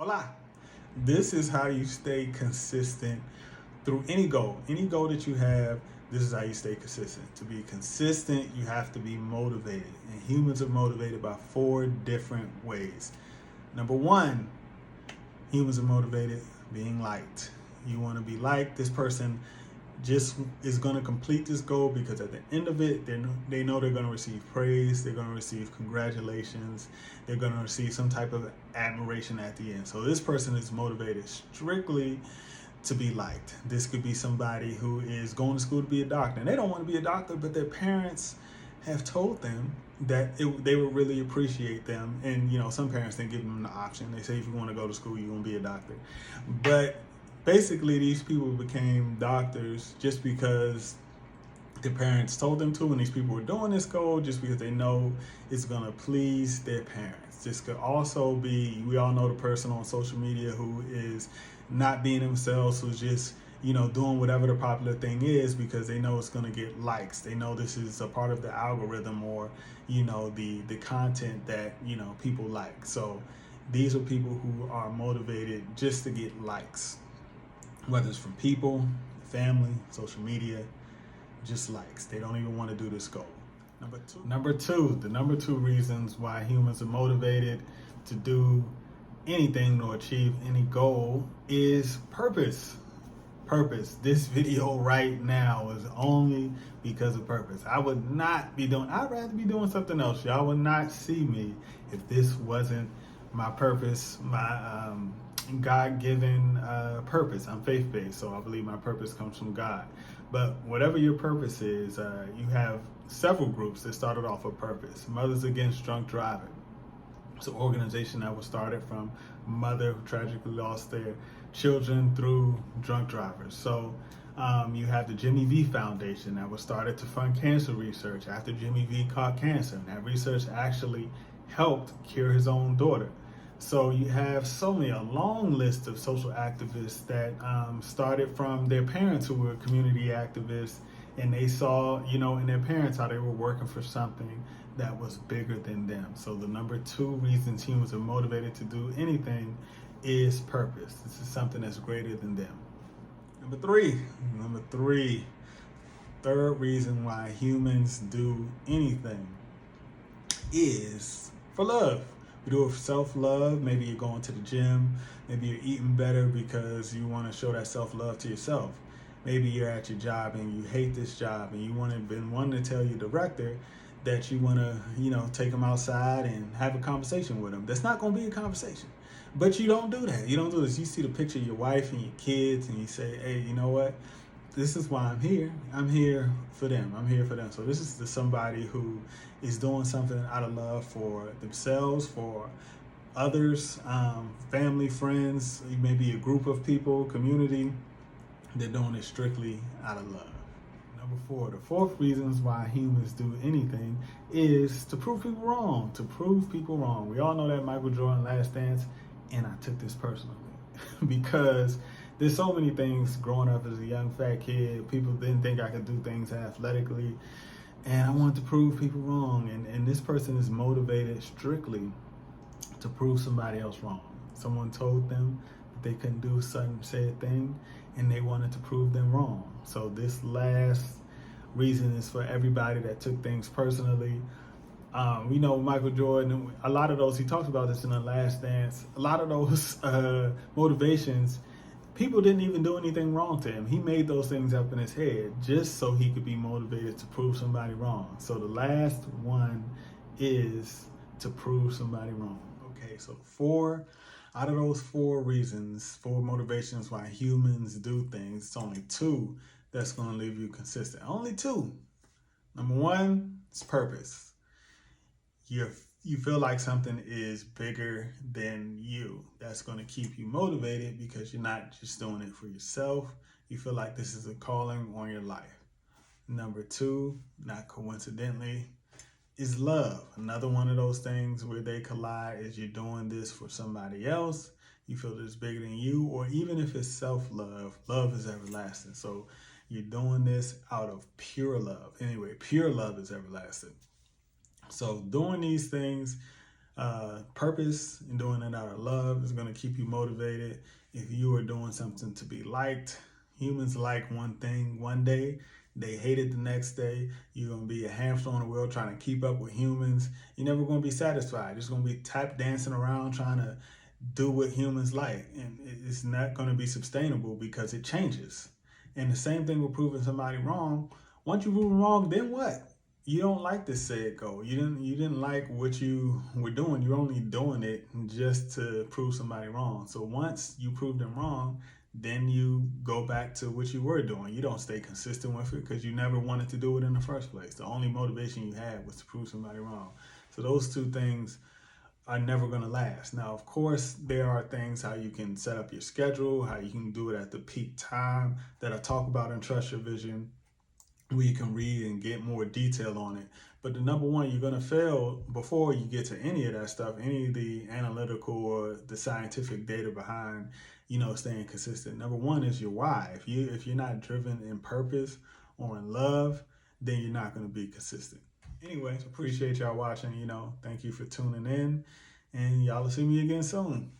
Voila. This is how you stay consistent through any goal. Any goal that you have, this is how you stay consistent. To be consistent, you have to be motivated. And humans are motivated by four different ways. Number one, humans are motivated being liked. You want to be liked. This person just is going to complete this goal because at the end of it, they know they're going to receive praise, they're going to receive congratulations, they're going to receive some type of admiration at the end. So this person is motivated strictly to be liked. This could be somebody who is going to school to be a doctor, and they don't want to be a doctor, but their parents have told them that they would really appreciate them. And some parents didn't give them the option. They say if you want to go to school, you're going to be a doctor. But basically, these people became doctors just because their parents told them to, and these people were doing this goal just because they know it's going to please their parents. This could also be, we all know the person on social media who is not being themselves, who's just doing whatever the popular thing is because they know it's going to get likes. They know this is a part of the algorithm, or the content that people like. So these are people who are motivated just to get likes, whether it's from people, family, social media, just likes. They don't even want to do this goal. The number two reasons why humans are motivated to do anything or achieve any goal is purpose. Purpose. This video right now is only because of purpose. I'd rather be doing something else. Y'all would not see me if this wasn't my purpose, my God-given purpose. I'm faith-based, so I believe my purpose comes from God. But whatever your purpose is, you have several groups that started off with purpose. Mothers Against Drunk Driving. It's an organization that was started from a mother who tragically lost their children through drunk drivers. So you have the Jimmy V Foundation that was started to fund cancer research after Jimmy V caught cancer. And that research actually helped cure his own daughter. So you have a long list of social activists that started from their parents who were community activists, and they saw, in their parents how they were working for something that was bigger than them. So the number two reasons humans are motivated to do anything is purpose. This is something that's greater than them. Number three, third reason why humans do anything is for love. We do it for self-love. Maybe you're going to the gym. Maybe you're eating better because you want to show that self-love to yourself. Maybe you're at your job and you hate this job and you been wanting to tell your director that you want to, take him outside and have a conversation with him. That's not going to be a conversation. But you don't do that. You don't do this. You see the picture of your wife and your kids and you say, hey, you know what? This is why I'm here. I'm here for them. I'm here for them. So this is somebody who is doing something out of love for themselves, for others, family, friends, maybe a group of people, community. They're doing it strictly out of love. Number four, the fourth reasons why humans do anything is to prove people wrong. To prove people wrong. We all know that Michael Jordan Last Dance, and I took this personally because there's so many things growing up as a young fat kid. People didn't think I could do things athletically, and I wanted to prove people wrong. And this person is motivated strictly to prove somebody else wrong. Someone told them that they couldn't do certain said thing, and they wanted to prove them wrong. So this last reason is for everybody that took things personally. Michael Jordan, a lot of those, he talks about this in The Last Dance, a lot of those motivations, people didn't even do anything wrong to him. He made those things up in his head just so he could be motivated to prove somebody wrong. So the last one is to prove somebody wrong. Okay, so out of those four reasons, four motivations why humans do things, it's only two that's going to leave you consistent. Only two. Number one is purpose. You feel like something is bigger than you. That's going to keep you motivated because you're not just doing it for yourself. You feel like this is a calling on your life. Number two, not coincidentally, is love. Another one of those things where they collide is you're doing this for somebody else. You feel that it's bigger than you, or even if it's self-love, love is everlasting. So you're doing this out of pure love. Anyway, pure love is everlasting. So doing these things Purpose and doing it out of love is going to keep you motivated. If you are doing something to be liked, humans like one thing one day, they hate it the next day. You're going to be a hamster on the wheel trying to keep up with humans. You're never going to be satisfied. You're just going to be tap dancing around trying to do what humans like. And it's not going to be sustainable because it changes. And the same thing with proving somebody wrong. Once you prove them wrong, then what? You don't like this said goal. You didn't like what you were doing. You're only doing it just to prove somebody wrong. So once you prove them wrong, then you go back to what you were doing. You don't stay consistent with it because you never wanted to do it in the first place. The only motivation you had was to prove somebody wrong. So those two things are never going to last. Now, of course, there are things how you can set up your schedule, how you can do it at the peak time that I talk about in Trust Your Vision, where you can read and get more detail on it. But the number one, you're going to fail before you get to any of that stuff, any of the analytical or the scientific data behind, staying consistent. Number one is your why. If you're not driven in purpose or in love, then you're not going to be consistent. Anyways, appreciate y'all watching. Thank you for tuning in, and y'all will see me again soon.